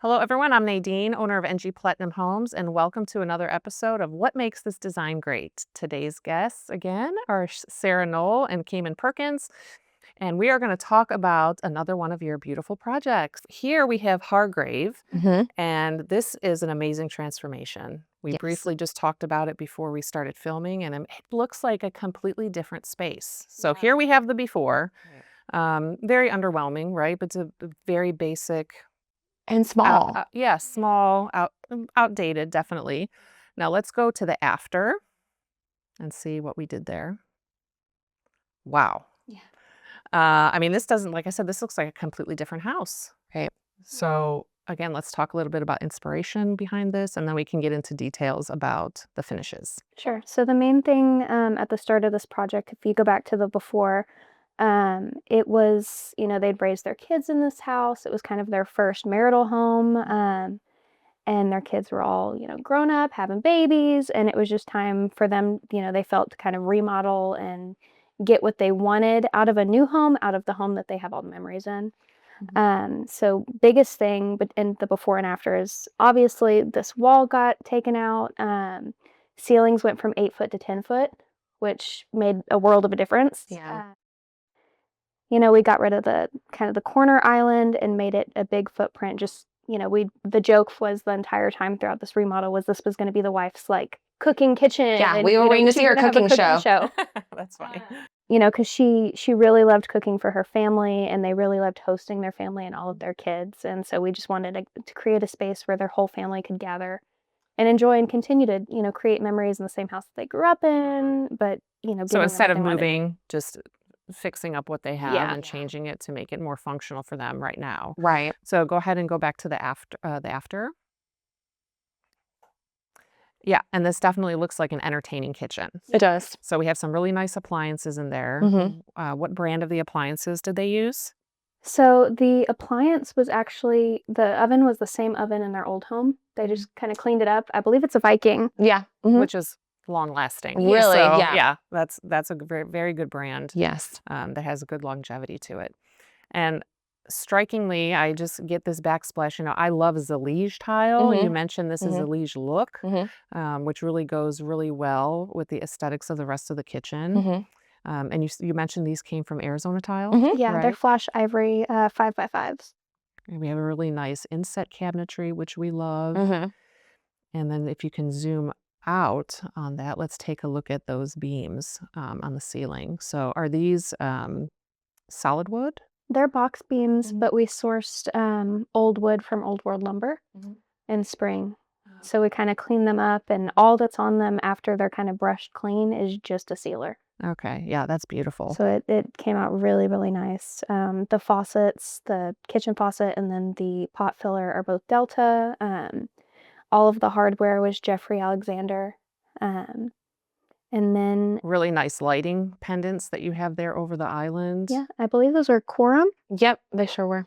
Hello, everyone. I'm Nadine, owner of NG Platinum Homes, and welcome to another episode of What Makes This Design Great. Today's guests, again, are Sara, Noll, and Kaeman Perkins, and we are going to talk about another one of your beautiful projects. Here we have Hargrave, and this is an amazing transformation. We briefly just talked about it before we started filming, and it looks like a completely different space. So here we have the before. Very underwhelming, right? But it's a very basic and small. Small, outdated, definitely. Now let's go to the after and see what we did there. Wow. Yeah. I mean, this doesn't, like I said, this looks like a completely different house. Right. So again, let's talk a little bit about inspiration behind this, and then we can get into details about the finishes. Sure. So the main thing at the start of this project, if you go back to the before, it was, they'd raised their kids in this house. It was kind of their first marital home. And their kids were all, grown up, having babies. And it was just time for them, they felt to kind of remodel and get what they wanted out of a new home, out of the home that they have all the memories in. So biggest thing, but in the before and after is obviously this wall got taken out. Ceilings went from 8 foot to 10 foot, which made a world of a difference. Yeah. We got rid of the kind of the corner island and made it a big footprint. Just, the joke was the entire time throughout this remodel was this was going to be the wife's like cooking kitchen. Yeah, and, we were waiting to see her cooking show. That's funny. Because she really loved cooking for her family, and they really loved hosting their family and all of their kids. And so we just wanted to create a space where their whole family could gather and enjoy and continue to, create memories in the same house that they grew up in. But, so instead of moving, just fixing up what they have and Yeah. changing it to make it more functional for them right now. Right. So go ahead and go back to the after. Yeah, and this definitely looks like an entertaining kitchen. It does. So we have some really nice appliances in there. What brand of the appliances did they use? So the appliance was actually, the oven was the same oven in their old home. They just kind of cleaned it up. I believe it's a Viking. Yeah. Which is long lasting. Really? So, yeah. That's a very, very good brand. Yes. That has a good longevity to it. And strikingly, I just get this backsplash. I love Zalige tile. You mentioned this is a Zalige look, which really goes really well with the aesthetics of the rest of the kitchen. And you mentioned these came from Arizona tile? Yeah, right? they're flash ivory 5x5s. And we have a really nice inset cabinetry, which we love. And then if you can zoom out on that, let's take a look at those beams on the ceiling. So are these solid wood? They're box beams, but we sourced old wood from Old World Lumber in spring. So we kind of clean them up, and all that's on them after they're kind of brushed clean is just a sealer. Okay, yeah, that's beautiful. So it came out really, really nice. The faucets, the kitchen faucet, and then the pot filler are both Delta. All of the hardware was Jeffrey Alexander. And then really nice lighting pendants that you have there over the island. Yeah, I believe those are Quorum. Yep, they sure were.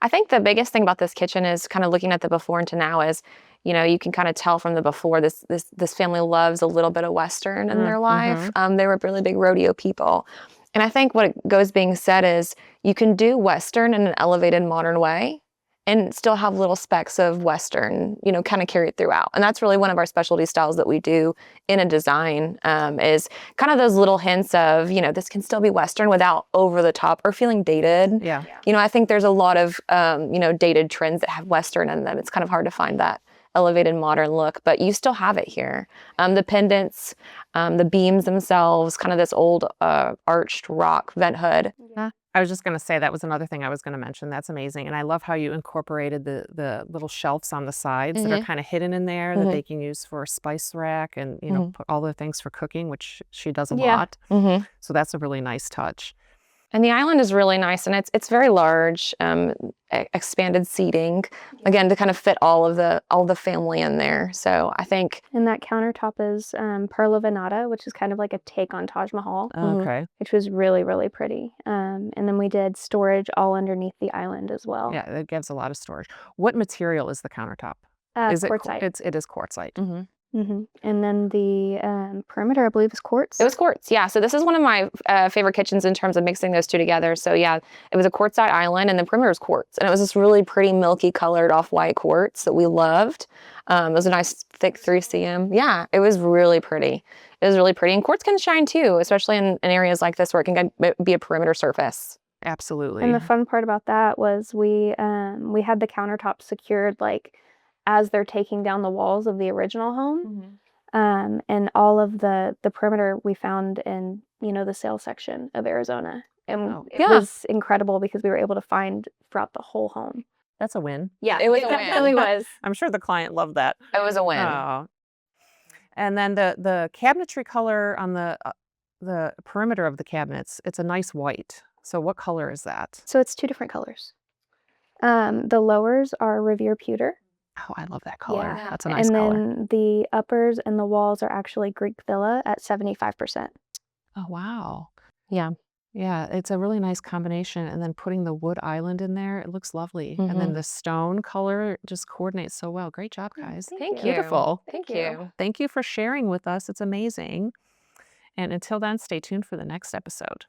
I think the biggest thing about this kitchen is kind of looking at the before and to now is, you can kind of tell from the before this family loves a little bit of Western in their life. They were really big rodeo people. And I think what goes being said is you can do Western in an elevated modern way and still have little specks of Western, kind of carried throughout. And that's really one of our specialty styles that we do in a design is kind of those little hints of, this can still be Western without over the top or feeling dated. Yeah. I think there's a lot of, dated trends that have Western in them. It's kind of hard to find that elevated modern look, but you still have it here. The pendants, the beams themselves, kind of this old arched rock vent hood. Yeah. I was just going to say that was another thing I was going to mention. That's amazing. And I love how you incorporated the little shelves on the sides that are kind of hidden in there that they can use for a spice rack and, put all the things for cooking, which she does a lot. So that's a really nice touch. And the island is really nice, and it's very large, expanded seating, again, to kind of fit all the family in there. So I think... And that countertop is Perla Venata, which is kind of like a take on Taj Mahal. Okay. Which was really, really pretty. And then we did storage all underneath the island as well. Yeah, it gives a lot of storage. What material is the countertop? Is Quartzite. It is quartzite. And then the perimeter, I believe, is quartz. It was quartz, yeah. So this is one of my favorite kitchens in terms of mixing those two together. So yeah, it was a quartzite island, and the perimeter was quartz, and it was this really pretty milky colored off-white quartz that we loved. It was a nice thick 3cm. Yeah, it was really pretty. It was really pretty, and quartz can shine too, especially in areas like this where it can be a perimeter surface. Absolutely. And the fun part about that was we had the countertops secured like as they're taking down the walls of the original home. And all of the perimeter we found in, the sales section of Arizona. And it was incredible because we were able to find throughout the whole home. That's a win. Yeah, it was a win. Definitely was. I'm sure the client loved that. It was a win. Oh. And then the cabinetry color on the perimeter of the cabinets, it's a nice white. So what color is that? So it's 2 different colors. The lowers are Revere Pewter. Oh, I love that color. Yeah. That's a nice and color. then the uppers and the walls are actually Greek Villa at 75%. Oh, wow. Yeah. Yeah, it's a really nice combination. And then putting the wood island in there, it looks lovely. And then the stone color just coordinates so well. Great job, guys. Thank you. Beautiful. Thank you. Thank you for sharing with us. It's amazing. And until then, stay tuned for the next episode.